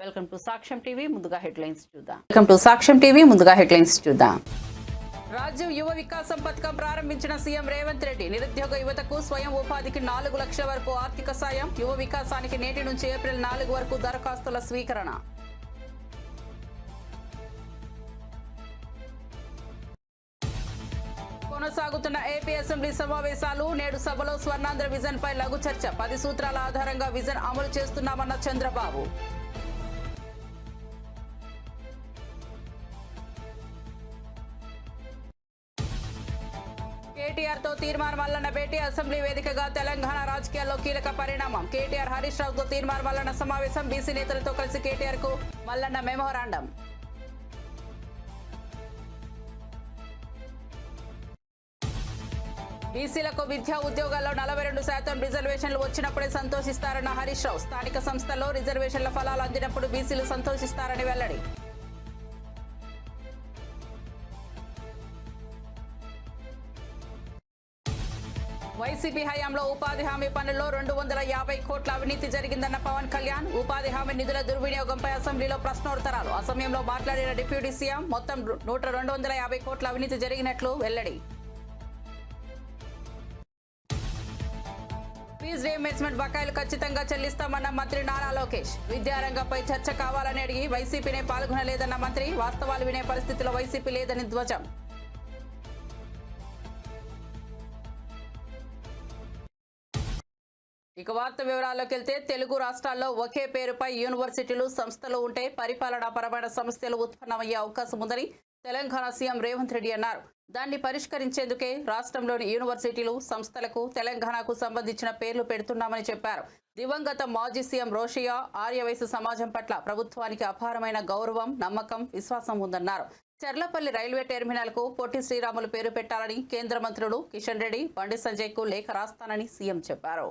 Welcome to సాక్ష్యం TV ముందుగా headlines చూద్దాం. రాజ్యం యువ వికాసం పథకం ప్రారంభించిన సీఎం రేవంత్ రెడ్డి. నిరుద్యోగ యువతకు స్వయం ఉపాధికి 4 లక్షల వరకు ఆర్థిక సాయం. యువ వికాసానికి నేటి నుంచి ఏప్రిల్ 4 వరకు దరఖాస్తుల స్వీకరణ. కొనసాగుతున్న ఏపీ అసెంబ్లీ సమావేశాలు. నేడు సభలో స్వర్ణాంధ్ర విజన్ పై లఘు చర్చ. 10 సూత్రాల ఆధారంగా విజన్ అమలు చేస్తున్నామన్న చంద్రబాబు. కేటీఆర్ తో తీర్మానం మల్లన్న భేటీ. అసెంబ్లీ వేదికగా తెలంగాణ రాజకీయాల్లో కీలక పరిణామం. కేటీఆర్ హరీష్ రావుతో తీర్మానం మల్లన్న సమావేశం. బీసీ నేతలతో కలిసి కేటీఆర్ కు మల్లన్న మెమోరాండం. బీసీలకు విద్యా ఉద్యోగాల్లో 42% రిజర్వేషన్లు వచ్చినప్పుడే సంతోషిస్తారన్న హరీష్ రావు. స్థానిక సంస్థల్లో రిజర్వేషన్ల ఫలాలు అందినప్పుడు బీసీలు సంతోషిస్తారని వెల్లడి. వైసీపీ హయాంలో ఉపాధి హామీ పనుల్లో 250 కోట్ల అవినీతి జరిగిందన్న పవన్ కళ్యాణ్. ఉపాధి హామీ నిధుల దుర్వినియోగంపై అసెంబ్లీలో ప్రశ్నోత్తరాలు. ఆ సమయంలో మాట్లాడిన డిప్యూటీ సీఎం మొత్తం 250 కోట్ల అవినీతి జరిగినట్లు వెల్లడి. ఫీజు రీయింబర్స్మెంట్ బకాయిలు ఖచ్చితంగా చెల్లిస్తామన్న మంత్రి నారా లోకేష్. విద్యారంగంపై చర్చ కావాలని అడిగి వైసీపీనే పాల్గొనలేదన్న మంత్రి. వాస్తవాలు వినే పరిస్థితిలో వైసీపీ లేదని ధ్వజం. ఇక వార్త వివరాల్లోకి వెళ్తే, తెలుగు రాష్ట్రాల్లో ఒకే పేరుపై యూనివర్సిటీలు సంస్థలు ఉంటే పరిపాలనాపరమైన సమస్యలు ఉత్పన్నమయ్యే అవకాశం ఉందని తెలంగాణ సీఎం రేవంత్ రెడ్డి అన్నారు. దాన్ని పరిష్కరించేందుకే రాష్ట్రంలోని యూనివర్సిటీలు సంస్థలకు తెలంగాణకు సంబంధించిన పేర్లు పెడుతున్నామని చెప్పారు. దివంగత మాజీ సీఎం రోషయ్య ఆర్యవైశ్య సమాజం పట్ల ప్రభుత్వానికి అపారమైన గౌరవం, నమ్మకం, విశ్వాసం ఉందన్నారు. చర్లపల్లి రైల్వే టెర్మినల్ కు పొట్టి శ్రీరాములు పేరు పెట్టాలని కేంద్ర మంత్రులు కిషన్ రెడ్డి, బండి సంజయ్ కు లేఖ రాస్తానని సీఎం చెప్పారు.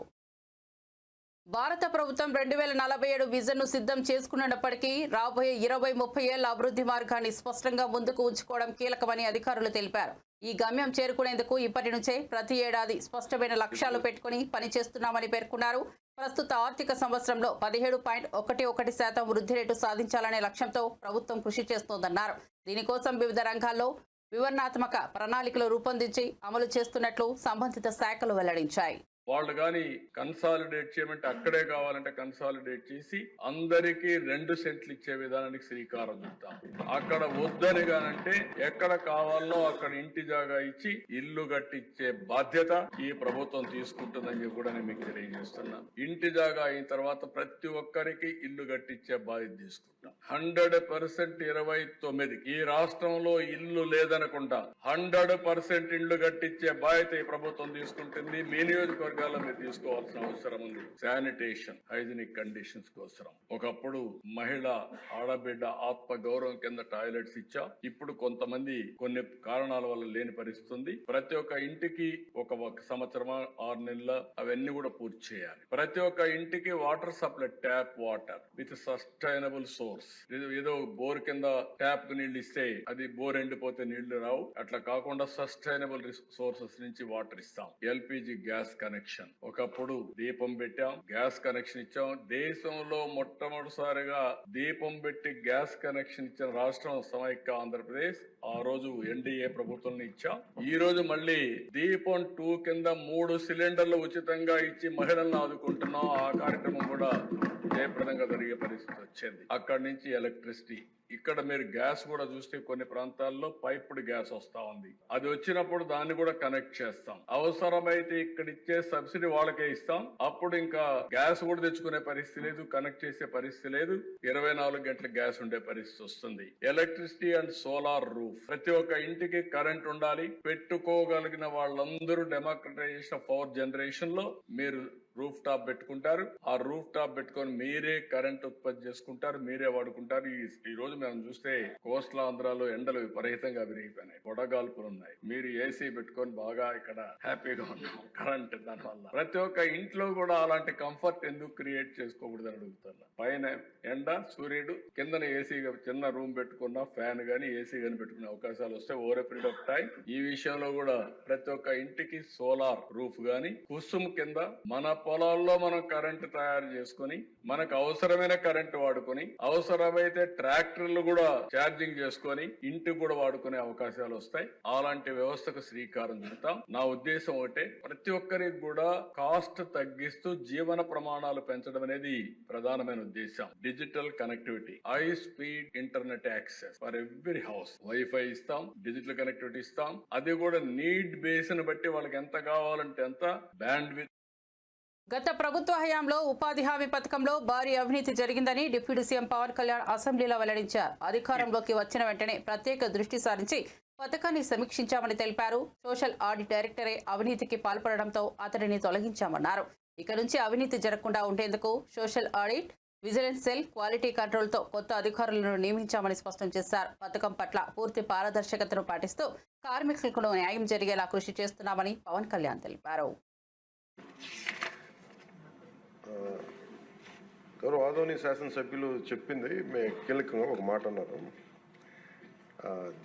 భారత ప్రభుత్వం 2047 విజన్ ను సిద్ధం చేసుకున్నప్పటికీ రాబోయే 20-30 ఏళ్ల అభివృద్ధి మార్గాన్ని స్పష్టంగా ముందుకు ఉంచుకోవడం కీలకమని అధికారులు తెలిపారు. ఈ గమ్యం చేరుకునేందుకు ఇప్పటి నుంచే ప్రతి ఏడాది స్పష్టమైన లక్ష్యాలు పెట్టుకుని పనిచేస్తున్నామని పేర్కొన్నారు. ప్రస్తుత ఆర్థిక సంవత్సరంలో 17.11% వృద్ధి రేటు సాధించాలనే లక్ష్యంతో ప్రభుత్వం కృషి చేస్తోందన్నారు. దీనికోసం వివిధ రంగాల్లో వివరణాత్మక ప్రణాళికలు రూపొందించి అమలు చేస్తున్నట్లు సంబంధిత శాఖలు వెల్లడించాయి. వాళ్ళు కానీ కన్సాలిడేట్ చేయమంటే అక్కడే కావాలంటే కన్సాలిడేట్ చేసి అందరికీ 2 సెంట్లు ఇచ్చే విధానానికి శ్రీకారం చుడతాం. అక్కడ వద్దని కానంటే ఎక్కడ కావాలో అక్కడ ఇంటి జాగా ఇచ్చి ఇల్లు కట్టించే బాధ్యత ఈ ప్రభుత్వం తీసుకుంటుందని కూడా నేను మీకు తెలియజేస్తున్నాను. ఇంటి జాగా అయిన తర్వాత ప్రతి ఒక్కరికి ఇల్లు కట్టించే బాధ్యత తీసుకుంటాం. 100% 29 ఈ రాష్ట్రంలో ఇల్లు లేదనకుండా 100% ఇల్లు కట్టించే బాధ్యత ఈ ప్రభుత్వం తీసుకుంటుంది. మీ నియోజకవర్గం మీరు తీసుకోవాల్సిన అవసరం ఉంది. శానిటేషన్, హైజీనిక్ కండిషన్స్ కోసం ఒకప్పుడు మహిళ ఆడబిడ్డ ఆత్మ గౌరవం కింద టాయిలెట్స్ ఇచ్చా. ఇప్పుడు కొంతమంది కొన్ని కారణాల వల్ల లేని పరిస్థితి. ప్రతి ఒక్క ఇంటికి ఒక సంవత్సరమా 6 నెలల అవన్నీ కూడా పూర్తి చేయాలి. ప్రతి ఒక్క ఇంటికి water supply, tap water with sustainable source. ఏదో బోర్ కింద ట్యాప్ నీళ్లు ఇస్తే అది బోర్ ఎండిపోతే నీళ్లు రావు. అట్లా కాకుండా సస్టైనబుల్ సోర్సెస్ నుంచి వాటర్ ఇస్తాం. ఎల్పిజి గ్యాస్ కనెక్షన్, ఒకప్పుడు దీపం పెట్టాం, గ్యాస్ కనెక్షన్ ఇచ్చాం. దేశంలో మొట్టమొదటిసారిగా దీపం పెట్టి గ్యాస్ కనెక్షన్ ఇచ్చిన రాష్ట్రం సమైక్య ఆంధ్రప్రదేశ్. ఆ రోజు ఎన్డీఏ ప్రభుత్వం ఇచ్చాం. ఈ రోజు మళ్ళీ దీపం 2 కింద 3 సిలిండర్లు ఉచితంగా ఇచ్చి మహిళలను ఆదుకుంటున్నాం. ఆ కార్యక్రమం కూడా జయప్రదంగా జరిగే పరిస్థితి వచ్చింది. అక్కడి నుంచి ఎలక్ట్రిసిటీ. ఇక్కడ మీరు గ్యాస్ కూడా చూస్తే కొన్ని ప్రాంతాల్లో పైప్డ్ గ్యాస్ వస్తా ఉంది. అది వచ్చినప్పుడు దాన్ని కూడా కనెక్ట్ చేస్తాం. అవసరమైతే ఇక్కడ ఇచ్చే సబ్సిడీ వాళ్ళకే ఇస్తాం. అప్పుడు ఇంకా గ్యాస్ కూడా తెచ్చుకునే పరిస్థితి లేదు, కనెక్ట్ చేసే పరిస్థితి లేదు. 24 గంటల గ్యాస్ ఉండే పరిస్థితి వస్తుంది. Electricity and solar roof. ప్రతి ఒక్క ఇంటికి కరెంట్ ఉండాలి. పెట్టుకోగలిగిన వాళ్ళందరూ డెమోక్రటైజేషన్ ఆఫ్ పవర్ జనరేషన్ లో మీరు రూఫ్ టాప్ పెట్టుకుంటారు. ఆ రూఫ్ టాప్ పెట్టుకొని మీరే కరెంట్ ఉత్పత్తి చేసుకుంటారు, మీరే వాడుకుంటారు. ఈ రోజు మనం చూస్తే కోస్టల్ ఆంధ్రాలో ఎండలు విపరీతంగా పెరిగిపోయినాయి, వడగాల్పులు ఉన్నాయి. మీరు ఏసీ పెట్టుకొని బాగా ఇక్కడ హ్యాపీగా ఉన్నాం. కరెంట్ దానివల్ల ప్రతి ఒక్క ఇంట్లో కూడా అలాంటి కంఫర్ట్ ఎందుకు క్రియేట్ చేసుకోకూడదని అడుగుతున్నా. పైన ఎండ, సూర్యుడు, కిందన ఏసీగా చిన్న రూమ్ పెట్టుకున్నా ఫ్యాన్ గానీ ఏసీ గానీ పెట్టుకునే అవకాశాలు వస్తే over a period of time ఈ విషయంలో కూడా ప్రతి ఒక్క ఇంటికి సోలార్ రూఫ్ గానీ, కుసుమ్ కింద మన పొలాల్లో మనం కరెంటు తయారు చేసుకుని మనకు అవసరమైన కరెంటు వాడుకొని అవసరమైతే ట్రాక్టర్లు కూడా ఛార్జింగ్ చేసుకొని ఇంటికి కూడా వాడుకునే అవకాశాలు వస్తాయి. అలాంటి వ్యవస్థకు శ్రీకారం చుడతాం. నా ఉద్దేశం ఒకటే, ప్రతి ఒక్కరికి కూడా కాస్ట్ తగ్గిస్తూ జీవన ప్రమాణాలు పెంచడం అనేది ప్రధానమైన ఉద్దేశం. Digital connectivity, high speed internet access for every house, wifi ఇస్తాం, డిజిటల్ కనెక్టివిటీ ఇస్తాం. అది కూడా నీడ్ బేస్ ని బట్టి వాళ్ళకి ఎంత కావాలంటే ఎంత బ్యాండ్ విత్. గత ప్రభుత్వ హయాంలో ఉపాధి హామీ పథకంలో భారీ అవినీతి జరిగిందని డిప్యూటీ సీఎం పవన్ కళ్యాణ్ అసెంబ్లీలో వెల్లడించారు. అధికారంలోకి వచ్చిన వెంటనే ప్రత్యేక దృష్టి సారించి పథకాన్ని సమీక్షించామని తెలిపారు. సోషల్ ఆడిట్ డైరెక్టరే అవినీతికి పాల్పడడంతో అతడిని తొలగించామన్నారు. ఇక నుంచి అవినీతి జరగకుండా ఉండేందుకు social audit, vigilance cell, quality కంట్రోల్తో కొత్త అధికారులను నియమించామని స్పష్టం చేశారు. పథకం పట్ల పూర్తి పారదర్శకతను పాటిస్తూ కార్మికులకు న్యాయం జరిగేలా కృషి చేస్తున్నామని పవన్ కళ్యాణ్ తెలిపారు. గౌరవ ఆదోని శాసనసభ్యులు చెప్పింది కీలకంగా ఒక మాట అన్నారు.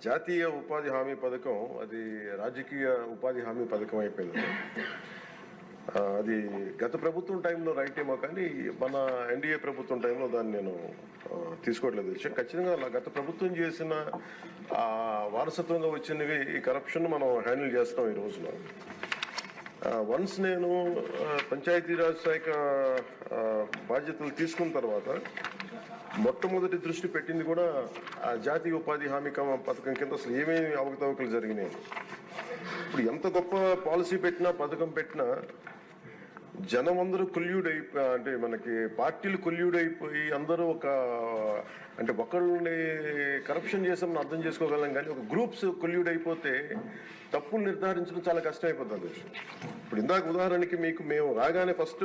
జాతీయ ఉపాధి హామీ పథకం అది రాజకీయ ఉపాధి హామీ పథకం అయిపోయింది. అది గత ప్రభుత్వం టైంలో రైట్ ఏమో, కానీ మన ఎన్డీఏ ప్రభుత్వం టైంలో దాన్ని నేను తీసుకోవట్లేదు. ఖచ్చితంగా గత ప్రభుత్వం చేసిన వారసత్వంగా వచ్చినవి ఈ కరప్షన్ మనం హ్యాండిల్ చేస్తున్నాం ఈ రోజున. వన్స్ నేను పంచాయతీరాజ్ శాఖ బాధ్యతలు తీసుకున్న తర్వాత మొట్టమొదటి దృష్టి పెట్టింది కూడా ఆ జాతీయ ఉపాధి హామీ పథకం కింద అసలు ఏమేమి అవకతవకలు జరిగినాయి. ఇప్పుడు ఎంత గొప్ప పాలసీ పెట్టినా పథకం పెట్టినా జనం అందరూ అంటే మనకి పార్టీలు కొల్యూడైపోయి అందరూ అంటే ఒకళ్ళని కరప్షన్ చేసామని అర్థం చేసుకోగలం, కానీ ఒక గ్రూప్స్ కొల్యూడైపోతే తప్పులు నిర్ధారించడం చాలా కష్టమైపోతుంది. ఇప్పుడు ఇందాక ఉదాహరణకి మేము రాగానే ఫస్ట్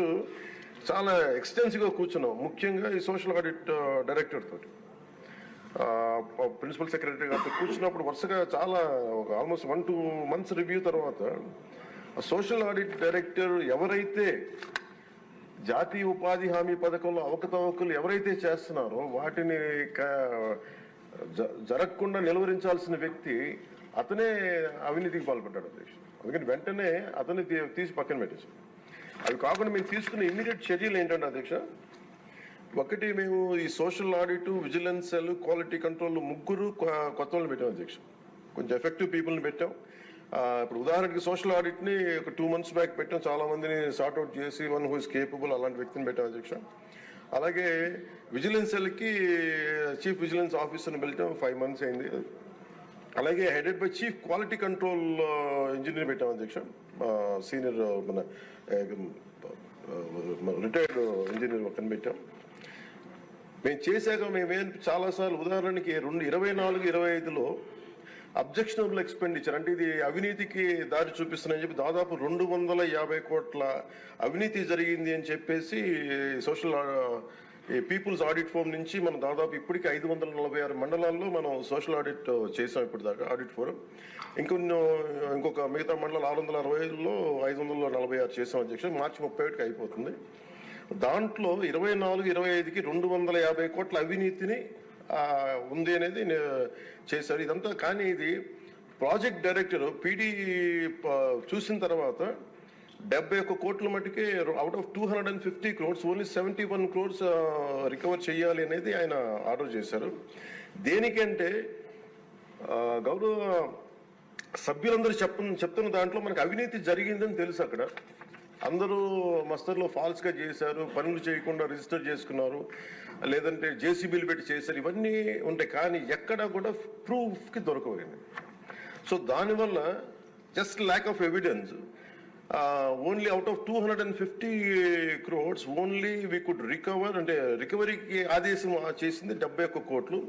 చాలా ఎక్స్టెన్సివ్గా కూర్చున్నాం, ముఖ్యంగా ఈ సోషల్ ఆడిట్ డైరెక్టర్ తోటి, ప్రిన్సిపల్ సెక్రటరీ గారితో కూర్చున్నప్పుడు వరుసగా చాలా ఆల్మోస్ట్ 1-2 months రివ్యూ తర్వాత సోషల్ ఆడిట్ డైరెక్టర్ ఎవరైతే జాతీయ ఉపాధి హామీ పథకంలో అవకతవకలు ఎవరైతే చేస్తున్నారో వాటిని జరగకుండా నిలువరించాల్సిన వ్యక్తి అతనే అవినీతికి పాల్పడ్డాడు అధ్యక్ష. అందుకని వెంటనే అతన్ని తీసి పక్కన పెట్టేసి, అవి కాకుండా మేము తీసుకున్న ఇమ్మీడియట్ చర్యలు ఏంటంటే అధ్యక్ష, ఒకటి మేము ఈ social audit, vigilance cell, quality control 3 కొత్త వాళ్ళని పెట్టాం అధ్యక్ష. కొంచెం ఎఫెక్టివ్ పీపుల్ని పెట్టాం. ఇప్పుడు ఉదాహరణకి సోషల్ ఆడిట్ని ఒక 2 months బ్యాక్ పెట్టాం, చాలా మందిని సార్ట్అవుట్ చేసి వన్ హూ ఇస్ కేపబుల్ అలాంటి వ్యక్తిని పెట్టాం అధ్యక్ష. అలాగే విజిలెన్స్ సెల్కి చీఫ్ విజిలెన్స్ ఆఫీసర్ని పెట్టాం, 5 months అయింది. అలాగే headed by chief quality control engineer పెట్టాం అధ్యక్ష, సీనియర్ మన రిటైర్డ్ ఇంజనీర్ ఒకరిని పెట్టాం. మేము చేశాక మేమేం చాలాసార్లు ఉదాహరణకి 2024-25లో అబ్జెక్షనబుల్ ఎక్స్పెండిచర్ అంటే ఇది అవినీతికి దారి చూపిస్తుందని చెప్పి దాదాపు 250 కోట్ల అవినీతి జరిగింది అని చెప్పేసి సోషల్ పీపుల్స్ ఆడిట్ ఫోరం నుంచి మనం దాదాపు ఇప్పటికీ 546 మండలాల్లో మనం సోషల్ ఆడిట్ చేసాం ఇప్పటిదాకా ఆడిట్ ఫోరం. ఇంకొక మిగతా మండలాలు 665లో 546 చేసాం అధ్యక్ష. మార్చి 31కి అయిపోతుంది. దాంట్లో 24-25కి 250 కోట్ల అవినీతిని ఉంది అనేది చేశారు ఇదంతా. కానీ ఇది ప్రాజెక్ట్ డైరెక్టర్ పీడీ చూసిన తర్వాత 71 కోట్ల మటుకే out of 250 crores only 71 crores recover చేయాలి అనేది ఆయన ఆర్డర్ చేశారు. దేనికంటే గౌరవ సభ్యులందరూ చెప్తున్న దాంట్లో మనకు అవినీతి జరిగిందని తెలుసు. అక్కడ అందరూ మస్తర్లో ఫాల్స్గా చేశారు, పనులు చేయకుండా రిజిస్టర్ చేసుకున్నారు, లేదంటే జేసీబీలు పెట్టి చేశారు, ఇవన్నీ ఉంటాయి. కానీ ఎక్కడ కూడా ప్రూఫ్కి దొరకవండి. సో దానివల్ల just lack of evidence only out of 250 crores only we could recover, అంటే రికవరీకి ఆదేశం చేసింది 71 కోట్లు.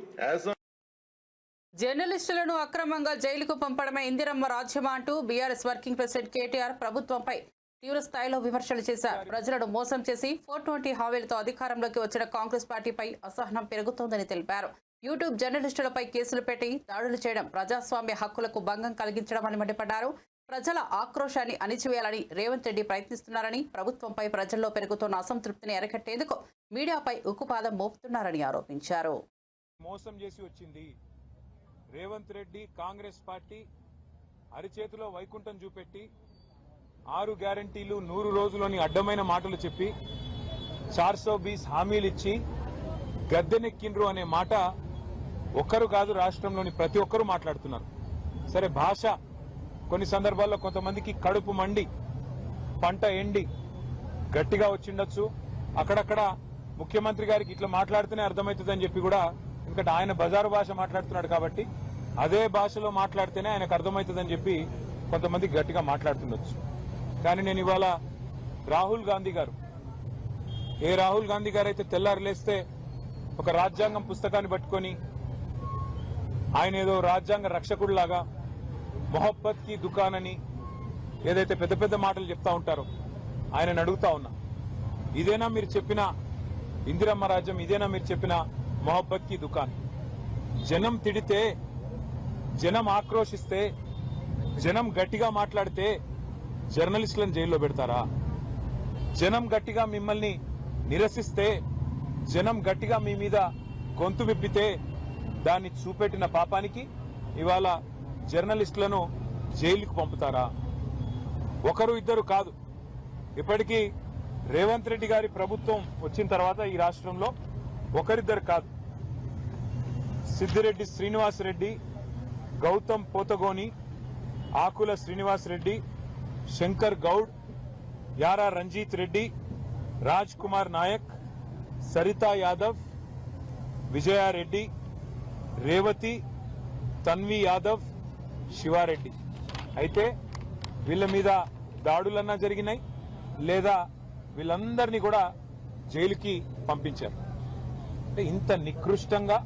జర్నలిస్టులను అక్రమంగా జైలుకు పంపడమే ఇందిరమ్మ రాజ్యమా అంటూ బీఆర్ఎస్ వర్కింగ్ ప్రెసిడెంట్ కేటీఆర్ ప్రభుత్వంపై తీవ్ర స్థాయిలో విమర్శలు చేశారు. ప్రజలను మోసం చేసి 420 హామీలతో అధికారంలోకి వచ్చిన కాంగ్రెస్ పార్టీపై అసహనం పెరుగుతోందని తెలిపారు. యూట్యూబ్ జర్నలిస్టులపై కేసులు పెట్టి దాడులు చేయడం ప్రజాస్వామ్య హక్కులకు భంగం కలిగించడం అని మండిపడ్డారు. ప్రజల ఆక్రోశాన్ని అణిచివేయాలని రేవంత్ రెడ్డి ప్రయత్నిస్తున్నారని, ప్రభుత్వంపై ప్రజల్లో పెరుగుతున్న అసంతృప్తిని అరికట్టేందుకు మీడియాపై ఉక్కుపాదం మోపుతున్నారని ఆరోపించారు. మోసం చేసి వచ్చింది రేవంత్ రెడ్డి కాంగ్రెస్ పార్టీ అరిచేతిలో వైకుంఠం చూపెట్టి 6 గ్యారంటీలు 100 రోజులని అడ్డమైన మాటలు చెప్పి 420 హామీలు ఇచ్చి గద్దెనెక్కిండ్రు అనే మాట ఒక్కరు కాదు, రాష్ట్రంలోని ప్రతి ఒక్కరూ మాట్లాడుతున్నారు. సరే, భాష కొన్ని సందర్భాల్లో కొంతమందికి కడుపు మండి పంట ఎండి గట్టిగా వచ్చిండొచ్చు. అక్కడక్కడ ముఖ్యమంత్రి గారికి ఇట్లా మాట్లాడితేనే అర్థమవుతుందని చెప్పి కూడా, ఎందుకంటే ఆయన బజారు భాష మాట్లాడుతున్నాడు కాబట్టి అదే భాషలో మాట్లాడితేనే ఆయనకు అర్థమవుతుందని చెప్పి కొంతమంది గట్టిగా మాట్లాడుతుండొచ్చు. కానీ నేను ఇవాళ రాహుల్ గాంధీ గారు అయితే తెల్లారు లేస్తే ఒక రాజ్యాంగం పుస్తకాన్ని పట్టుకొని ఆయన ఏదో రాజ్యాంగ రక్షకుడిలాగా మొహబ్బత్ కి దుకాన్ అని ఏదైతే పెద్ద పెద్ద మాటలు చెప్తా ఉంటారో ఆయనను అడుగుతా ఉన్నా, ఇదేనా మీరు చెప్పిన ఇందిరమ్మ రాజ్యం? ఇదేనా మీరు చెప్పిన మొహబ్బత్ కి దుకాన్? జనం తిడితే, జనం ఆక్రోశిస్తే, జనం గట్టిగా మాట్లాడితే జర్నలిస్టులను జైల్లో పెడతారా? జనం గట్టిగా మిమ్మల్ని నిరసిస్తే, జనం గట్టిగా మీ మీద గొంతు విప్పితే దాన్ని చూపెట్టిన పాపానికి ఇవాళ జర్నలిస్టులను జైలుకు పంపుతారా? ఒకరు ఇద్దరు కాదు, ఇప్పటికీ రేవంత్ రెడ్డి గారి ప్రభుత్వం వచ్చిన తర్వాత ఈ రాష్ట్రంలో ఒకరిద్దరు కాదు, సిద్దిరెడ్డి శ్రీనివాస్ రెడ్డి, గౌతమ్ పోతగోని, ఆకుల శ్రీనివాస్ రెడ్డి, శంకర్ గౌడ్, యారా రంజిత్ రెడ్డి, రాజ్ కుమార్ నాయక్, సరితా యాదవ్, విజయారెడ్డి, రేవతి, తన్వి యాదవ్, శివారెడ్డి. అయితే వీళ్ళ మీద దాడులన్నా జరిగినాయి, లేదా వీళ్ళందరినీ కూడా జైలుకి పంపించారు. అంటే ఇంత నికృష్టంగా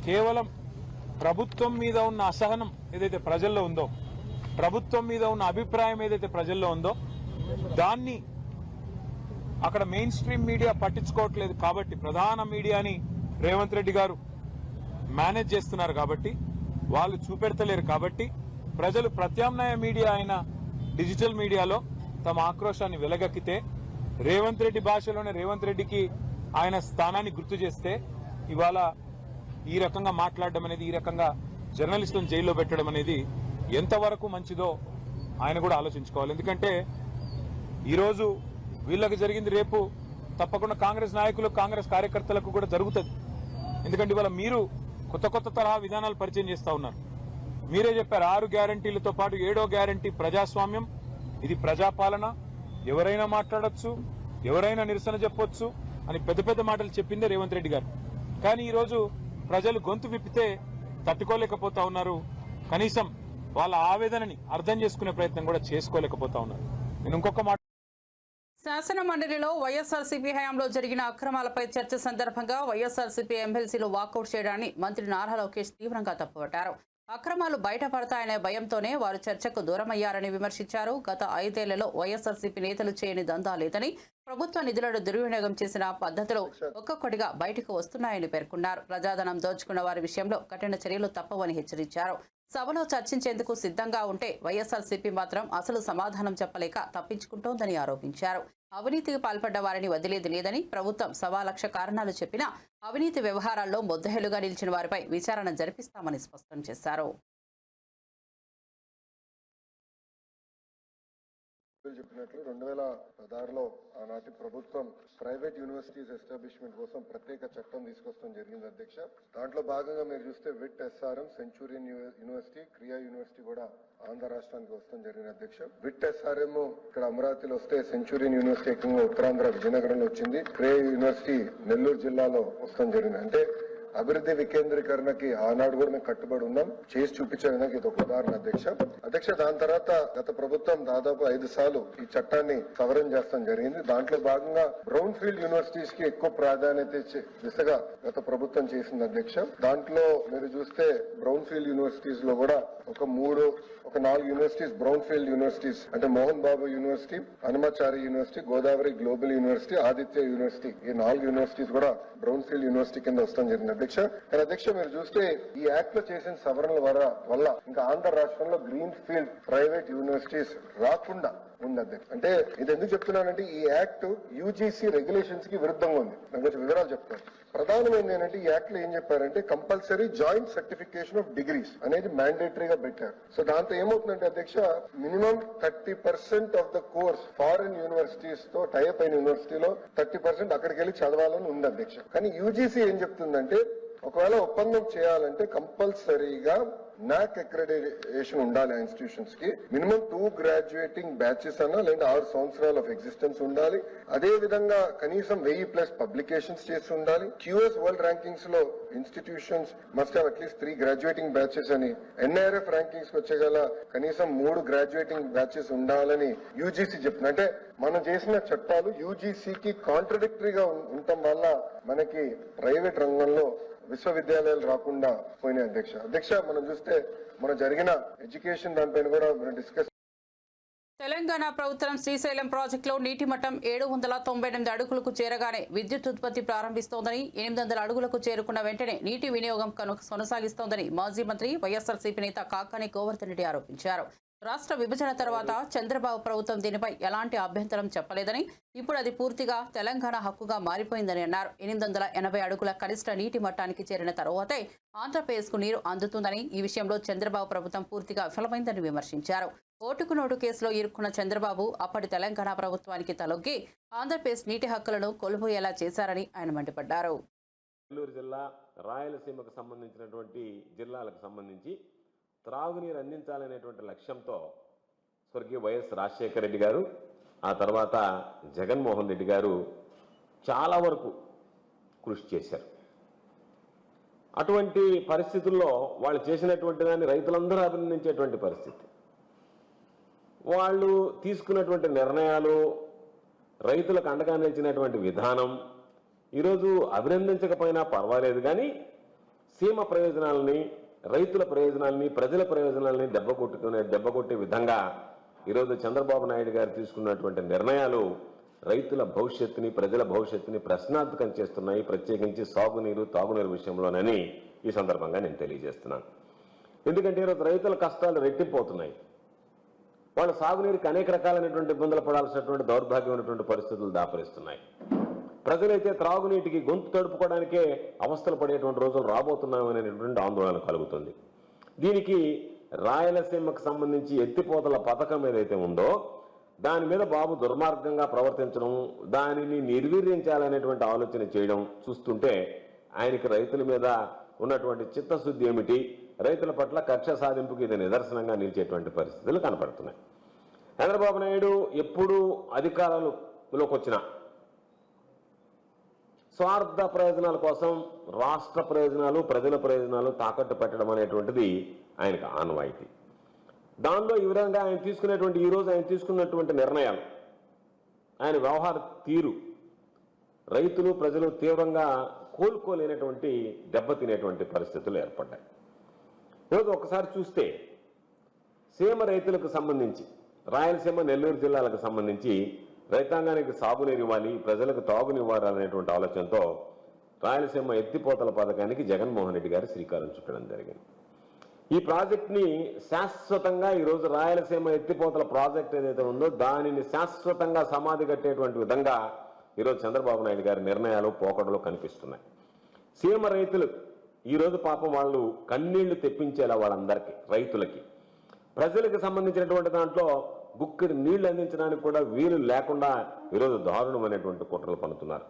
కేవలం ప్రభుత్వం మీద ఉన్న అసహనం ఏదైతే ప్రజల్లో ఉందో, ప్రభుత్వం మీద ఉన్న అభిప్రాయం ఏదైతే ప్రజల్లో ఉందో, దాన్ని అక్కడ మెయిన్ స్ట్రీమ్ మీడియా పట్టించుకోవట్లేదు కాబట్టి, ప్రధాన మీడియాని రేవంత్ రెడ్డి గారు మేనేజ్ చేస్తున్నారు కాబట్టి, వాళ్ళు చూపెడతలేరు కాబట్టి, ప్రజలు ప్రత్యామ్నాయ మీడియా అయిన డిజిటల్ మీడియాలో తమ ఆక్రోశాన్ని వెలగక్కితే, రేవంత్ రెడ్డి భాషలోనే రేవంత్ రెడ్డికి ఆయన స్థానాన్ని గుర్తు చేస్తే, ఇవాళ ఈ రకంగా మాట్లాడడం అనేది, ఈ రకంగా జర్నలిస్టులను జైల్లో పెట్టడం అనేది ఎంతవరకు మంచిదో ఆయన కూడా ఆలోచించుకోవాలి. ఎందుకంటే ఈరోజు వీళ్ళకి జరిగింది రేపు తప్పకుండా కాంగ్రెస్ నాయకులకు, కాంగ్రెస్ కార్యకర్తలకు కూడా జరుగుతుంది. ఎందుకంటే ఇవాళ మీరు కొత్త కొత్త తరహా విధానాలు పరిచయం చేస్తా ఉన్నారు. మీరే చెప్పారు 6 గ్యారంటీలతో పాటు 7వ గ్యారంటీ ప్రజాస్వామ్యం, ఇది ప్రజాపాలన, ఎవరైనా మాట్లాడొచ్చు, ఎవరైనా నిరసన చెప్పొచ్చు అని పెద్ద పెద్ద మాటలు చెప్పిందే రేవంత్ రెడ్డి గారు. కానీ ఈరోజు ప్రజలు గొంతు విప్పితే తట్టుకోలేకపోతా ఉన్నారు, కనీసం వాళ్ళ ఆవేదనని అర్థం చేసుకునే ప్రయత్నం కూడా చేసుకోలేకపోతా ఉన్నారు. నేను ఇంకొక మాట, శాసన మండలిలో వైఎస్ఆర్సీపీ హయాంలో జరిగిన అక్రమాలపై చర్చ సందర్భంగా వైఎస్ఆర్సీపీ ఎమ్మెల్సీలు వాకౌట్ చేయడాన్ని మంత్రి నారా లోకేష్ తీవ్రంగా తప్పుపట్టారు. అక్రమాలు బయటపడతాయనే భయంతోనే వారు చర్చకు దూరమయ్యారని విమర్శించారు. గత 5 ఏళ్లలో వైఎస్ఆర్సీపీ నేతలు చేయని దందా లేదని, ప్రభుత్వ నిధులను దుర్వినియోగం చేసిన పద్ధతులు ఒక్కొక్కటిగా బయటకు వస్తున్నాయని పేర్కొన్నారు. ప్రజాధనం దోచుకున్న వారి విషయంలో కఠిన చర్యలు తప్పవని హెచ్చరించారు. సభలో చర్చించేందుకు సిద్ధంగా ఉంటే వైఎస్ఆర్సీపీ మాత్రం అసలు సమాధానం చెప్పలేక తప్పించుకుంటోందని ఆరోపించారు. అవినీతికి పాల్పడ్డ వారిని వదిలేది లేదని, ప్రభుత్వం 1,00,000 కారణాలు చెప్పినా అవినీతి వ్యవహారాల్లో ముద్దహెలుగా నిలిచిన వారిపై విచారణ జరిపిస్తామని స్పష్టం చేశారు. చెప్పినట్లు 2016లో ఆనాటి ప్రభుత్వం ప్రైవేట్ యూనివర్సిటీస్ ఎస్టాబ్లిష్మెంట్ కోసం ప్రత్యేక చట్టం తీసుకొస్తాం జరిగింది అధ్యక్ష. దాంట్లో భాగంగా మీరు చూస్తే విట్ ఎస్ఆర్ఎం, సెంచూరియన్ యూనివర్సిటీ, క్రియా యూనివర్సిటీ కూడా ఆంధ్ర రాష్ట్రానికి వస్తాం జరిగింది అధ్యక్ష. విట్ ఎస్ఆర్ఎం ఇక్కడ అమరావతిలో వస్తే, సెంచూరియన్ యూనివర్సిటీ ఏకంగా ఉత్తరాంధ్ర విజయనగరంలో వచ్చింది, క్రియా యూనివర్సిటీ నెల్లూరు జిల్లాలో వస్తాం జరిగింది. అంటే అభివృద్ధి వికేంద్రీకరణకి ఆనాడు కూడా మేము కట్టుబడి ఉన్నాం, చేసి చూపించడానికి ఇది ఒక ఉదాహరణ అధ్యక్ష. దాని తర్వాత గత ప్రభుత్వం దాదాపు 5 సార్లు ఈ చట్టాన్ని సవరణ చేస్తాం జరిగింది. దాంట్లో భాగంగా బ్రౌన్ ఫీల్డ్ యూనివర్సిటీస్ కి ఎక్కువ ప్రాధాన్యత ఇచ్చే దిశగా గత ప్రభుత్వం చేసింది అధ్యక్ష. దాంట్లో మీరు చూస్తే బ్రౌన్ ఫీల్డ్ యూనివర్సిటీస్ లో కూడా ఒక 4 యూనివర్సిటీస్ బ్రౌన్ ఫీల్డ్ యూనివర్సిటీస్ అంటే Mohan Babu university, Hanumachari university, Godavari global university, Aditya university, ఈ 4 యూనివర్సిటీస్ కూడా బ్రౌన్ ఫీల్డ్ యూనివర్సిటీ కింద వస్తాం జరిగింది అధ్యక్ష. కానీ అధ్యక్ష మీరు చూస్తే ఈ యాక్ట్ లో చేసిన సవరణల వల్ల ఇంకా ఆంధ్ర రాష్ట్రంలో గ్రీన్ ఫీల్డ్ ప్రైవేట్ యూనివర్సిటీస్ రాకుండా ఉంది అధ్యక్ష. అంటే ఇది ఎందుకు చెప్తున్నానంటే ఈ యాక్ట్ యూజీసీ రెగ్యులేషన్స్ కి విరుద్ధంగా ఉంది. నేను కొంచెం వివరాలు చెప్తాను. ప్రధానమైనది ఏంటంటే ఈ యాక్ట్ లో ఏం చెప్పారంటే compulsory joint certification of degrees అనేది మ్యాండేటరీగా పెట్టారు. సో దాంతో ఏమవుతుందంటే అధ్యక్ష, minimum 30% of the course foreign universities తో టైప్ అయిన యూనివర్సిటీలో 30% అక్కడికి వెళ్ళి చదవాలని ఉంది అధ్యక్ష. కానీ యూజీసీ ఏం చెప్తుందంటే ఒకవేళ ఒప్పందం చేయాలంటే కంపల్సరీగా నాక్ అక్రెడిటేషన్ ఉండాలి ఆ ఇన్స్టిట్యూషన్స్ కి. మినిమం 2 గ్రాడ్యుయేటింగ్ బ్యాచెస్ అన్నా లేదా 6 సంవత్సరాలు ఆఫ్ ఎగ్జిస్టెన్స్ ఉండాలి. అదే విధంగా కనీసం 1000+ పబ్లికేషన్స్ చేసి ఉండాలి. QS వరల్డ్ ర్యాంకింగ్స్ లో institutions must have at least 3 graduating batches అని, NIRF ర్యాంకింగ్స్ కి వచ్చేగల కనీసం 3 గ్రాడ్యుయేటింగ్ బ్యాచెస్ ఉండాలని యూజీసీ చెప్తుంది. అంటే మనం చేసిన చట్టాలు యూజీసీకి కాంట్రడిక్టరీగా ఉండటం వల్ల మనకి ప్రైవేట్ రంగంలో విశ్వవిద్యాలయాలు రాకుండా పోయినాయి అధ్యక్ష. మనం చూస్తే మన జరిగిన ఎడ్యుకేషన్ దానిపైన కూడా మనం డిస్కస్. తెలంగాణ ప్రభుత్వం శ్రీశైలం ప్రాజెక్టులో నీటి మట్టం 798 అడుగులకు చేరగానే విద్యుత్ ఉత్పత్తి ప్రారంభిస్తోందని, 800 అడుగులకు చేరుకున్న వెంటనే నీటి వినియోగం కొనసాగిస్తోందని మాజీ మంత్రి వైఎస్ఆర్సీపీ నేత కాకాని గోవర్ధన్ రెడ్డి ఆరోపించారు. రాష్ట్ర విభజన తర్వాత చంద్రబాబు ప్రభుత్వం దీనిపై ఎలాంటి అభ్యంతరం చెప్పలేదని, ఇప్పుడు అది పూర్తిగా తెలంగాణ హక్కుగా మారిపోయిందని అన్నారు. 880 అడుగుల కనిష్ట నీటి మట్టానికి చేరిన తరువాతే ఆంధ్రప్రదేశ్కు నీరు అందుతుందని, ఈ విషయంలో చంద్రబాబు ప్రభుత్వం పూర్తిగా విఫలమైందని విమర్శించారు. ఓటుకు నోటు కేసులో ఇరుక్కున్న చంద్రబాబు అప్పటి తెలంగాణ ప్రభుత్వానికి తలొగ్గి ఆంధ్రప్రదేశ్ నీటి హక్కులను కోల్పోయేలా చేశారని ఆయన మండిపడ్డారు. నెల్లూరు జిల్లా, రాయలసీమకు సంబంధించినటువంటి జిల్లాలకు సంబంధించి త్రాగునీరు అందించాలనేటువంటి లక్ష్యంతో స్వర్గీయ వైఎస్ రాజశేఖర రెడ్డి గారు, ఆ తర్వాత జగన్మోహన్ రెడ్డి గారు చాలా వరకు కృషి చేశారు. అటువంటి పరిస్థితుల్లో వాళ్ళు చేసినటువంటి దాన్ని రైతులందరూ అభినందించేటువంటి పరిస్థితి. వాళ్ళు తీసుకున్నటువంటి నిర్ణయాలు, రైతులకు అండగా నిలిచినటువంటి విధానం ఈరోజు అభినందించకపోయినా పర్వాలేదు, కానీ సీమ ప్రయోజనాలని, రైతుల ప్రయోజనాలని, ప్రజల ప్రయోజనాలని దెబ్బకొట్టే విధంగా ఈరోజు చంద్రబాబు నాయుడు గారు తీసుకున్నటువంటి నిర్ణయాలు రైతుల భవిష్యత్తుని, ప్రజల భవిష్యత్తుని ప్రశ్నార్థకం చేస్తున్నాయి, ప్రత్యేకించి సాగునీరు, తాగునీరు విషయంలోనని ఈ సందర్భంగా నేను తెలియజేస్తున్నాను. ఎందుకంటే ఈరోజు రైతుల కష్టాలు రెట్టిపోతున్నాయి. వాళ్ళు సాగునీరుకి అనేక రకాలైనటువంటి ఇబ్బందులు పడాల్సినటువంటి దౌర్భాగ్యమైనటువంటి పరిస్థితులు దాపరిస్తున్నాయి. ప్రజలైతే త్రాగునీటికి గొంతు తడుపుకోవడానికే అవస్థలు పడేటువంటి రోజులు రాబోతున్నాయనేటువంటి ఆందోళన కలుగుతుంది. దీనికి రాయలసీమకు సంబంధించి ఎత్తిపోతల పథకం ఏదైతే ఉందో దాని మీద బాబు దుర్మార్గంగా ప్రవర్తించడం, దానిని నిర్వీర్యించాలనేటువంటి ఆలోచన చేయడం చూస్తుంటే ఆయనకి రైతుల మీద ఉన్నటువంటి చిత్తశుద్ధి ఏమిటి, రైతుల పట్ల కక్ష సాధింపుకి ఇది నిదర్శనంగా నిలిచేటువంటి పరిస్థితులు కనపడుతున్నాయి. చంద్రబాబు నాయుడు ఎప్పుడు అధికారంలోకి వచ్చినా స్వార్థ ప్రయోజనాల కోసం రాష్ట్ర ప్రయోజనాలు, ప్రజల ప్రయోజనాలు తాకట్టు పెట్టడం అనేటువంటిది ఆయనకు ఆనవాయితీ. దానిలో ఈ విధంగా ఈరోజు ఆయన తీసుకున్నటువంటి నిర్ణయాలు, ఆయన వ్యవహార తీరు రైతులు, ప్రజలు తీవ్రంగా కోలుకోలేనటువంటి, దెబ్బతినేటువంటి పరిస్థితులు ఏర్పడ్డాయి. ఈరోజు ఒకసారి చూస్తే సీమ రైతులకు సంబంధించి, రాయలసీమ, నెల్లూరు జిల్లాలకు సంబంధించి రైతాంగానికి సాగునీరు ఇవ్వాలి, ప్రజలకు తాగునివ్వాలనేటువంటి ఆలోచనతో రాయలసీమ ఎత్తిపోతల పథకానికి జగన్మోహన్ రెడ్డి గారు శ్రీకారం చుట్టడం జరిగింది. ఈ ప్రాజెక్ట్ని శాశ్వతంగా ఈరోజు రాయలసీమ ఎత్తిపోతల ప్రాజెక్ట్ ఏదైతే ఉందో దానిని శాశ్వతంగా సమాధి కట్టేటువంటి విధంగా ఈరోజు చంద్రబాబు నాయుడు గారి నిర్ణయాలు, పోకడలు కనిపిస్తున్నాయి. సీమ రైతులు ఈరోజు పాపం వాళ్ళు కన్నీళ్లు తెప్పించేలా వాళ్ళందరికీ, రైతులకి, ప్రజలకు సంబంధించినటువంటి దాంట్లో గుక్కిడి నీళ్లు అందించడానికి కూడా వీలు లేకుండా ఈరోజు దారుణమైనటువంటి కుట్రలు పన్నుతున్నారు.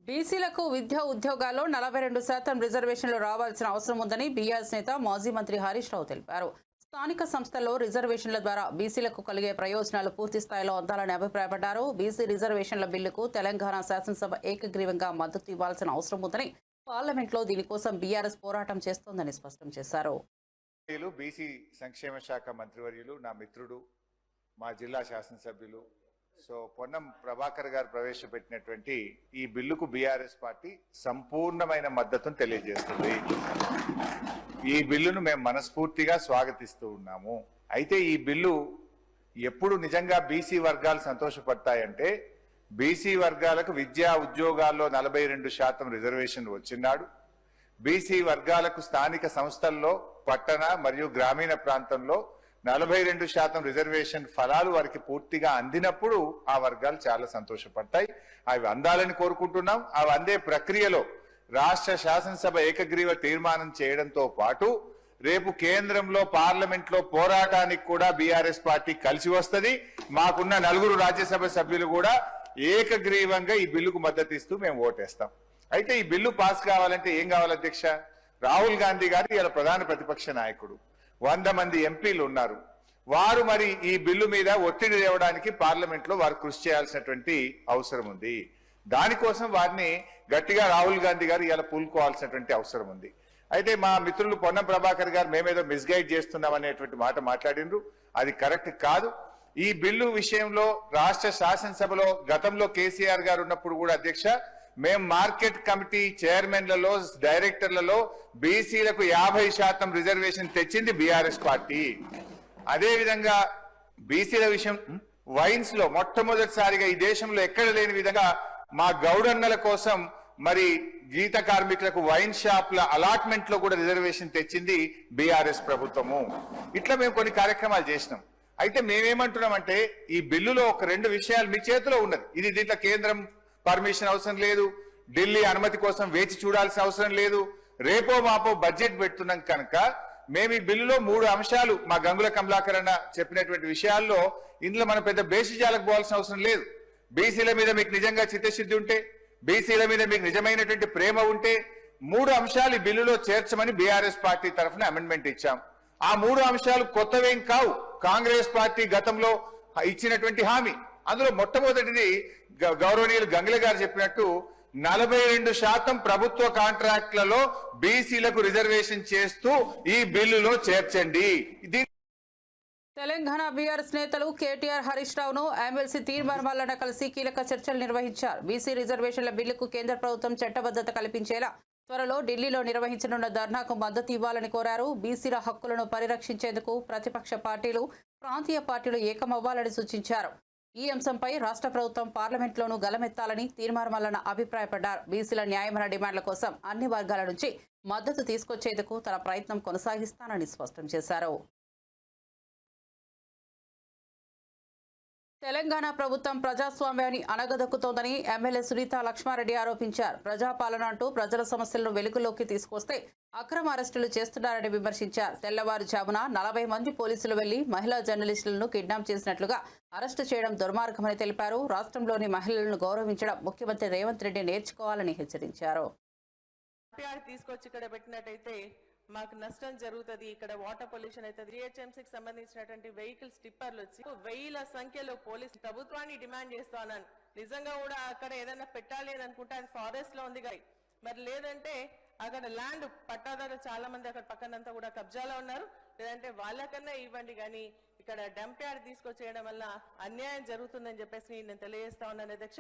బీసీలకు విద్యా ఉద్యోగాల్లో 42% రిజర్వేషన్లు రావాల్సిన అవసరం ఉందని బీఆర్ఎస్ నేత మాజీ మంత్రి హరీష్ రావు తెలిపారు. స్థానిక సంస్థల్లో రిజర్వేషన్ల ద్వారా బీసీలకు కలిగే ప్రయోజనాలు పూర్తి స్థాయిలో అందాలని అభిప్రాయపడ్డారు. బీసీ రిజర్వేషన్ల బిల్లుకు తెలంగాణ శాసనసభ ఏకగ్రీవంగా మద్దతు ఇవ్వాల్సిన అవసరం ఉందని, పార్లమెంట్లో దీనికోసం బీఆర్ఎస్ పోరాటం చేస్తోందని స్పష్టం చేశారు. బీసీ సంక్షేమ శాఖ మంత్రివర్యులు, నా మిత్రుడు, మా జిల్లా శాసనసభ్యులు పొన్నం ప్రభాకర్ గారు ప్రవేశపెట్టినటువంటి ఈ బిల్లుకు బీఆర్ఎస్ పార్టీ సంపూర్ణమైన మద్దతును తెలియజేస్తుంది. ఈ బిల్లును మేము మనస్ఫూర్తిగా స్వాగతిస్తూ ఉన్నాము. అయితే ఈ బిల్లు ఎప్పుడు నిజంగా బీసీ వర్గాలు సంతోషపడతాయంటే, బీసీ వర్గాలకు విద్యా ఉద్యోగాల్లో 42% రిజర్వేషన్ వచ్చినాడు, బీసీ వర్గాలకు స్థానిక సంస్థల్లో, పట్టణ మరియు గ్రామీణ ప్రాంతంలో 42% రిజర్వేషన్ ఫలాలు వారికి పూర్తిగా అందినప్పుడు ఆ వర్గాలు చాలా సంతోషపడతాయి. అవి అందాలని కోరుకుంటున్నాం. అవి అందే ప్రక్రియలో రాష్ట్ర శాసనసభ ఏకగ్రీవ తీర్మానం చేయడంతో పాటు రేపు కేంద్రంలో పార్లమెంట్ లో పోరాటానికి కూడా బీఆర్ఎస్ పార్టీ కలిసి వస్తుంది. మాకున్న 4 రాజ్యసభ సభ్యులు కూడా ఏకగ్రీవంగా ఈ బిల్లుకు మద్దతు ఇస్తూ మేము ఓటేస్తాం. అయితే ఈ బిల్లు పాస్ కావాలంటే ఏం కావాలి అధ్యక్ష? రాహుల్ గాంధీ గారు ఇలా ప్రధాన ప్రతిపక్ష నాయకుడు, 100 మంది ఎంపీలు ఉన్నారు. వారు మరి ఈ బిల్లు మీద ఒత్తిడి తేవడానికి పార్లమెంట్ లో వారు కృషి చేయాల్సినటువంటి అవసరం ఉంది. దానికోసం వారిని గట్టిగా రాహుల్ గాంధీ గారు ఇలా పూనుకోవాల్సినటువంటి అవసరం ఉంది. అయితే మా మిత్రులు పొన్నం ప్రభాకర్ గారు మేమేదో మిస్గైడ్ చేస్తున్నాం అనేటువంటి మాట మాట్లాడినరు. అది కరెక్ట్ కాదు. ఈ బిల్లు విషయంలో రాష్ట్ర శాసనసభలో గతంలో కేసీఆర్ గారు ఉన్నప్పుడు కూడా అధ్యక్ష మేము మార్కెట్ కమిటీ చైర్మన్లలో డైరెక్టర్లలో బీసీలకు 50% రిజర్వేషన్ తెచ్చింది బీఆర్ఎస్ పార్టీ. అదే విధంగా బీసీల విషయం వైన్స్ లో మొట్టమొదటిసారిగా ఈ దేశంలో ఎక్కడ లేని విధంగా మా గౌడన్నల కోసం మరి గీత కార్మికులకు వైన్ షాప్ల అలాట్మెంట్ లో కూడా రిజర్వేషన్ తెచ్చింది బీఆర్ఎస్ ప్రభుత్వము. ఇట్లా మేము కొన్ని కార్యక్రమాలు చేసినాం. అయితే మేమేమంటున్నామంటే ఈ బిల్లులో ఒక 2 విషయాలు మీ చేతిలో ఉన్నది. ఇది దీంట్లో కేంద్రం పర్మిషన్ అవసరం లేదు, ఢిల్లీ అనుమతి కోసం వేచి చూడాల్సిన అవసరం లేదు. రేపో మాపో బడ్జెట్ పెడుతున్నాం కనుక మేము ఈ బిల్లులో 3 అంశాలు మా గంగుల కమలాకర్ అన్న చెప్పినటువంటి విషయాల్లో ఇందులో మనం పెద్ద బేసిజాలకు పోవాల్సిన అవసరం లేదు. బీసీల మీద మీకు నిజంగా చిత్తశుద్ధి ఉంటే, బీసీల మీద మీకు నిజమైనటువంటి ప్రేమ ఉంటే 3 అంశాలు ఈ బిల్లులో చేర్చమని బీఆర్ఎస్ పార్టీ తరఫున అమెండ్మెంట్ ఇచ్చాం. ఆ 3 అంశాలు కొత్తవేం కావు, కాంగ్రెస్ పార్టీ గతంలో ఇచ్చినటువంటి హామీ. అందులో మొట్టమొదటిది గౌరవనీయులు గంగుల గారు చెప్పినట్టు 42% ప్రభుత్వ కాంట్రాక్ట్లలో బీసీలకు రిజర్వేషన్ చేస్తూ ఈ బిల్లులో చేర్చండి. తెలంగాణ బీఆర్ఎస్ నేతలు కేటీఆర్, హరీష్ రావును ఎమ్మెల్సీ తీర్మానం వలన కలిసి కీలక చర్చలు నిర్వహించారు. బీసీ రిజర్వేషన్ల బిల్లుకు కేంద్ర ప్రభుత్వం చట్టబద్ధత కల్పించేలా త్వరలో ఢిల్లీలో నిర్వహించనున్న ధర్నాకు మద్దతు ఇవ్వాలని కోరారు. బీసీల హక్కులను పరిరక్షించేందుకు ప్రతిపక్ష పార్టీలు, ప్రాంతీయ పార్టీలు ఏకమవ్వాలని సూచించారు. ఈ అంశంపై రాష్ట్ర ప్రభుత్వం పార్లమెంట్లోనూ గలమెత్తాలని తీర్మానం వలన అభిప్రాయపడ్డారు. బీసీల న్యాయమైన డిమాండ్ల కోసం అన్ని వర్గాల నుంచి మద్దతు తీసుకొచ్చేందుకు తన ప్రయత్నం కొనసాగిస్తానని స్పష్టం చేశారు. తెలంగాణ ప్రభుత్వం ప్రజాస్వామ్యాన్ని అణగదొక్కుతోందని ఎమ్మెల్యే సునీత లక్ష్మారెడ్డి ఆరోపించారు. ప్రజాపాలన అంటూ ప్రజల సమస్యలను వెలుగులోకి తీసుకొస్తే అక్రమ అరెస్టులు చేస్తున్నారని విమర్శించారు. తెల్లవారుజామున 40 మంది పోలీసులు వెళ్లి మహిళా జర్నలిస్టులను కిడ్నాప్ చేసినట్లుగా అరెస్టు చేయడం దుర్మార్గమని తెలిపారు. రాష్ట్రంలోని మహిళలను గౌరవించడం ముఖ్యమంత్రి రేవంత్ రెడ్డి నేర్చుకోవాలని హెచ్చరించారు. తీసుకొచ్చి ఇక్కడ పెట్టినట్టయితే మాకు నష్టం జరుగుతుంది. ఇక్కడ వాటర్ పొల్యూషన్ అయితే GHMCకి సంబంధించినటువంటి వెహికల్స్ టిప్పర్లు వచ్చి 1000ల సంఖ్యలో పోలీస్ ప్రభుత్వాన్ని డిమాండ్ చేస్తా ఉన్నాను. నిజంగా కూడా అక్కడ ఏదైనా పెట్టాలి అని అనుకుంటే అది ఫారెస్ట్ లో ఉంది కదా, మరి లేదంటే అక్కడ ల్యాండ్ పట్టాదారులు చాలా మంది అక్కడ పక్కనంతా కూడా కబ్జాలో ఉన్నారు. లేదంటే వాళ్ళకన్నా ఇవ్వండి, కానీ ఇక్కడ డంప్ యార్డ్ తీసుకొచ్చేయడం వల్ల అన్యాయం జరుగుతుందని చెప్పేసి నేను తెలియజేస్తా ఉన్నాను అధ్యక్ష.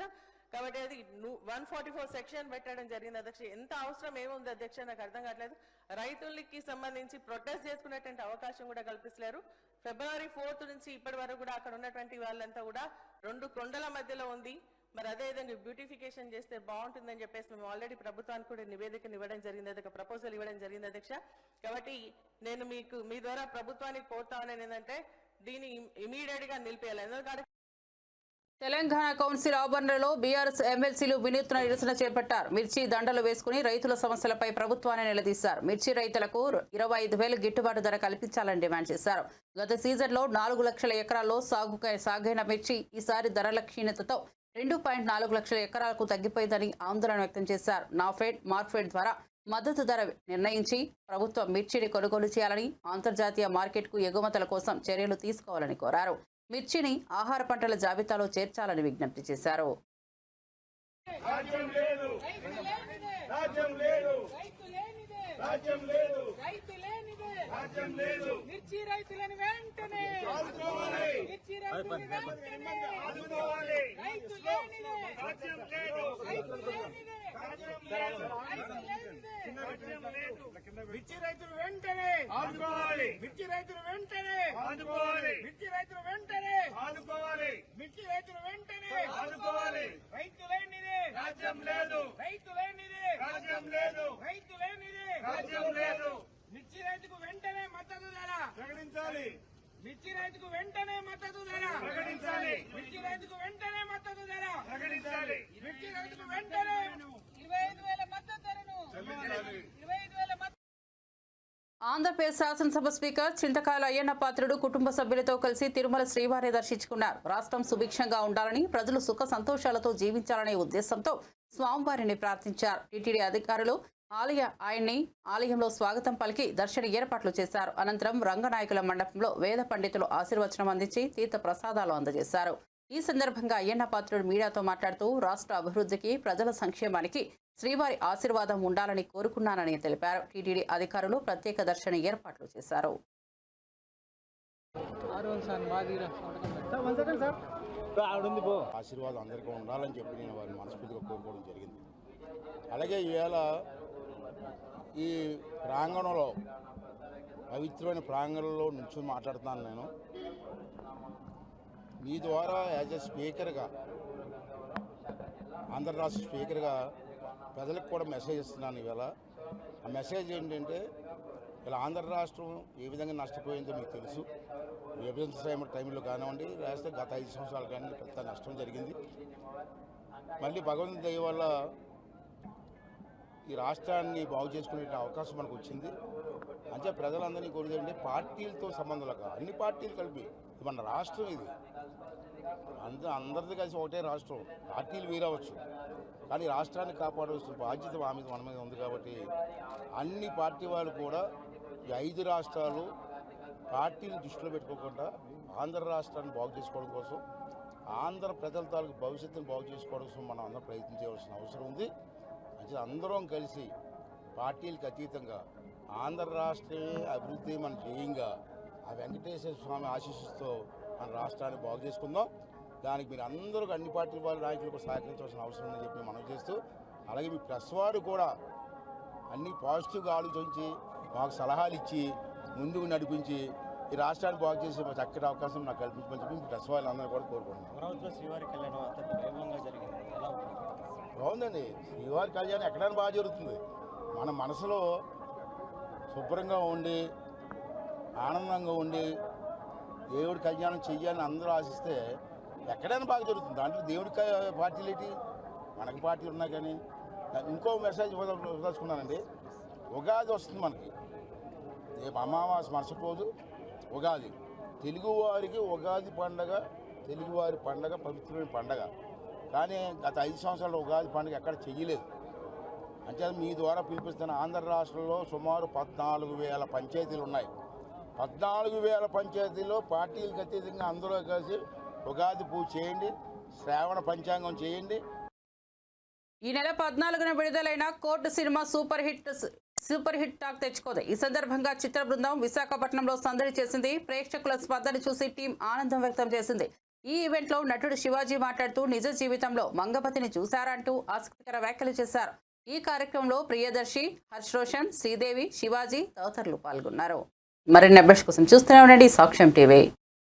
కాబట్టి అది 144 సెక్షన్ పెట్టడం జరిగింది అధ్యక్ష. ఎంత అవసరం ఏముంది అధ్యక్ష నాకు అర్థం కావట్లేదు. రైతులకి సంబంధించి ప్రొటెస్ట్ చేసుకునేటువంటి అవకాశం కూడా కల్పిస్తలేరు. February 4th నుంచి ఇప్పటి వరకు కూడా అక్కడ ఉన్నటువంటి వాళ్ళంతా కూడా 2 కొండల మధ్యలో ఉంది. మరి అదేవిధంగా బ్యూటిఫికేషన్ చేస్తే బాగుంటుందని చెప్పేసి మేము ఆల్రెడీ ప్రభుత్వానికి కూడా నివేదికను ఇవ్వడం జరిగింది, అదొక ప్రపోజల్ ఇవ్వడం జరిగింది అధ్యక్ష. కాబట్టి నేను మీకు మీ ద్వారా ప్రభుత్వానికి కోరుతా ఉన్నాను ఏంటంటే దీన్ని ఇమీడియట్ గా నిలిపేయాలి. ఎందుకంటే తెలంగాణ కౌన్సిల్ ఆవరణలో బీఆర్ఎస్ ఎమ్మెల్సీలు వినూత్న నిరసన చేపట్టారు. మిర్చి దండలు వేసుకుని రైతుల సమస్యలపై ప్రభుత్వాన్ని నిలదీశారు. మిర్చి రైతులకు 25,000 గిట్టుబాటు ధర కల్పించాలని డిమాండ్ చేశారు. గత సీజన్లో 4 లక్షల ఎకరాల్లో సాగైన మిర్చి ఈసారి ధరల క్షీణతతో 2.4 లక్షల ఎకరాలకు తగ్గిపోయిందని ఆందోళన వ్యక్తం చేశారు. నాఫెడ్, మార్క్ఫెడ్ ద్వారా మద్దతు ధర నిర్ణయించి ప్రభుత్వం మిర్చిని కొనుగోలు చేయాలని, అంతర్జాతీయ మార్కెట్కు ఎగుమతుల కోసం చర్యలు తీసుకోవాలని కోరారు. మిర్చిని ఆహార పంటల జాబితాలో చేర్చాలని విజ్ఞప్తి చేశారు. మిర్చి రైతులను వెంటనే మిర్చి రైతులు వెంటనే ఆదుకోవాలి. మిర్చి రైతులు వెంటనే ఆదుకోవాలి. మిర్చి రైతులు వెంటనే ఆదుకోవాలి. మిర్చి రైతులు వెంటనే ఆదుకోవాలి. రైతు లేనిదే రాజ్యం లేదు. రైతు లేనిదే రాజ్యం లేదు. రైతు లేనిదే రాజ్యం లేదు. మిర్చి రైతుకు వెంటనే మద్దతు ధర ప్రకటించాలి. మిర్చి రైతుకు వెంటనే మద్దతు ధర ప్రకటించాలి. మిర్చి రైతుకు వెంటనే మద్దతు ధర ప్రకటించాలి. మిర్చి రైతుకు వెంటనే 25,000 మద్దతు ధరను చెల్లించాలి. 25,000 ఆంధ్రప్రదేశ్ శాసనసభ స్పీకర్ చింతకాయల అయ్యన్న పాత్రుడు కుటుంబ సభ్యులతో కలిసి తిరుమల శ్రీవారిని దర్శించుకున్నారు. రాష్ట్రం సుభిక్షంగా ఉండాలని, ప్రజలు సుఖ సంతోషాలతో జీవించాలనే ఉద్దేశంతో స్వామివారిని ప్రార్థించారు. టీటీడీ అధికారులు ఆయన్ని ఆలయంలో స్వాగతం పలికి దర్శన ఏర్పాట్లు చేశారు. అనంతరం రంగనాయకుల మండపంలో వేద పండితులు ఆశీర్వచనం అందించి తీర్థ ప్రసాదాలు అందజేశారు. ఈ సందర్భంగా అయ్యన్న పాత్రుడు మీడియాతో మాట్లాడుతూ రాష్ట్ర అభివృద్ధికి, ప్రజల సంక్షేమానికి శ్రీవారి ఆశీర్వాదం ఉండాలని కోరుకున్నానని తెలిపారు. టీటీడీ అధికారులు ప్రత్యేక దర్శన ఏర్పాట్లు చేశారు. ఆశీర్వాదం అందరికీ ఉండాలని చెప్పి నేను వారిని మనస్ఫూర్తిగా కోరుకోవడం జరిగింది. అలాగే ఈవేళ ఈ ప్రాంగణంలో, పవిత్రమైన ప్రాంగణంలో నుంచి మాట్లాడుతున్నాను. నేను మీ ద్వారా యాజ్ ఎ స్పీకర్గా, ఆంధ్ర రాష్ట్ర స్పీకర్గా ప్రజలకు కూడా మెసేజ్ ఇస్తున్నాను. ఈవేళ ఆ మెసేజ్ ఏంటంటే, ఇలా ఆంధ్ర రాష్ట్రం ఏ విధంగా నష్టపోయిందో మీకు తెలుసు. విభజన టైంలో కానివ్వండి, లేకపోతే గత 5 సంవత్సరాలు కానీ పెద్ద నష్టం జరిగింది. మళ్ళీ భగవంతుని దయ వల్ల ఈ రాష్ట్రాన్ని బాగు చేసుకునే అవకాశం మనకు వచ్చింది. అంటే ప్రజలందరినీ కోరేదంటే పార్టీలతో సంబంధం కాదు, అన్ని పార్టీలు కలిపి ఇది మన రాష్ట్రం. ఇది అందరిది కలిసి ఒకటే రాష్ట్రం. పార్టీలు వేరవచ్చు, కానీ రాష్ట్రాన్ని కాపాడవలసిన బాధ్యత మన మీద ఉంది. కాబట్టి అన్ని పార్టీ వాళ్ళు కూడా ఈ 5 రాష్ట్రాలు పార్టీని దృష్టిలో పెట్టుకోకుండా ఆంధ్ర రాష్ట్రాన్ని బాగు చేసుకోవడం కోసం, ఆంధ్ర ప్రజల తాలూకు భవిష్యత్తును బాగు చేసుకోవడం కోసం మనం అందరం ప్రయత్నం చేయవలసిన అవసరం ఉంది. అంటే అందరం కలిసి పార్టీలకు అతీతంగా ఆంధ్ర రాష్ట్రమే అభివృద్ధి మన ధ్యేయంగా ఆ వెంకటేశ్వర స్వామి ఆశీస్సుతో మన రాష్ట్రాన్ని బాగు చేసుకుందాం. దానికి మీరు అందరూ అన్ని పార్టీల వాళ్ళ నాయకులకు సహకరించవలసిన అవసరం ఉందని చెప్పి మనం చేస్తూ, అలాగే మీ ప్రెస్ వారు కూడా అన్ని పాజిటివ్గా ఆలోచించి మాకు సలహాలు ఇచ్చి ముందుకు నడిపించి ఈ రాష్ట్రాన్ని బాగు చేసే చక్కటి అవకాశం నాకు కల్పించమని చెప్పి మీ ప్రెస్ వాళ్ళందరూ కూడా కోరుకుంటున్నాను. బాగుందండి. శ్రీవారి కళ్యాణం ఎక్కడైనా బాగా జరుగుతుంది. మన మనసులో శుభ్రంగా ఉండి, ఆనందంగా ఉండి, దేవుడి కళ్యాణం చెయ్యాలని అందరూ ఆశిస్తే ఎక్కడైనా బాగా జరుగుతుంది. దాంట్లో దేవుడి పార్టీలు ఏంటి, మనకి పార్టీలు ఉన్నాయి. కానీ ఇంకో మెసేజ్ వదలుచుకున్నానండి. ఉగాది వస్తుంది మనకి, రేపు అమావాస్య మర్చిపోదు ఉగాది. తెలుగువారికి ఉగాది పండగ, తెలుగువారి పండగ పవిత్రమైన పండగ. కానీ గత 5 సంవత్సరాలు ఉగాది పండుగ ఎక్కడ చెయ్యలేదు. అంటే మీ ద్వారా పిలిపిస్తున్న ఆంధ్ర రాష్ట్రంలో సుమారు 14,000 పంచాయతీలు ఉన్నాయి. 14,000 పంచాయతీల్లో పార్టీలకు అతీతంగా అందరూ కలిసి ఉగాది పూజ చేయండి, శ్రావణ పంచాంగం చేయండి. ఈ నెల 14న విడుదలైన Court cinema super hit talk తెచ్చుకోదు. ఈ సందర్భంగా చిత్ర బృందం విశాఖపట్నంలో సందడి చేసింది. ప్రేక్షకుల స్పందన చూసి టీం ఆనందం వ్యక్తం చేసింది. ఈ ఈవెంట్లో నటుడు శివాజీ మాట్లాడుతూ నిజ జీవితంలో మంగపతిని చూశారంటూ ఆసక్తికర వ్యాఖ్యలు చేశారు. ఈ కార్యక్రమంలో ప్రియదర్శి, హర్ష్ రోషన్, శ్రీదేవి, శివాజీ తదితరులు పాల్గొన్నారు. మరిన్ని అప్డేట్స్ కోసం చూస్తూనే ఉండండి సాక్ష్యం టీవీ.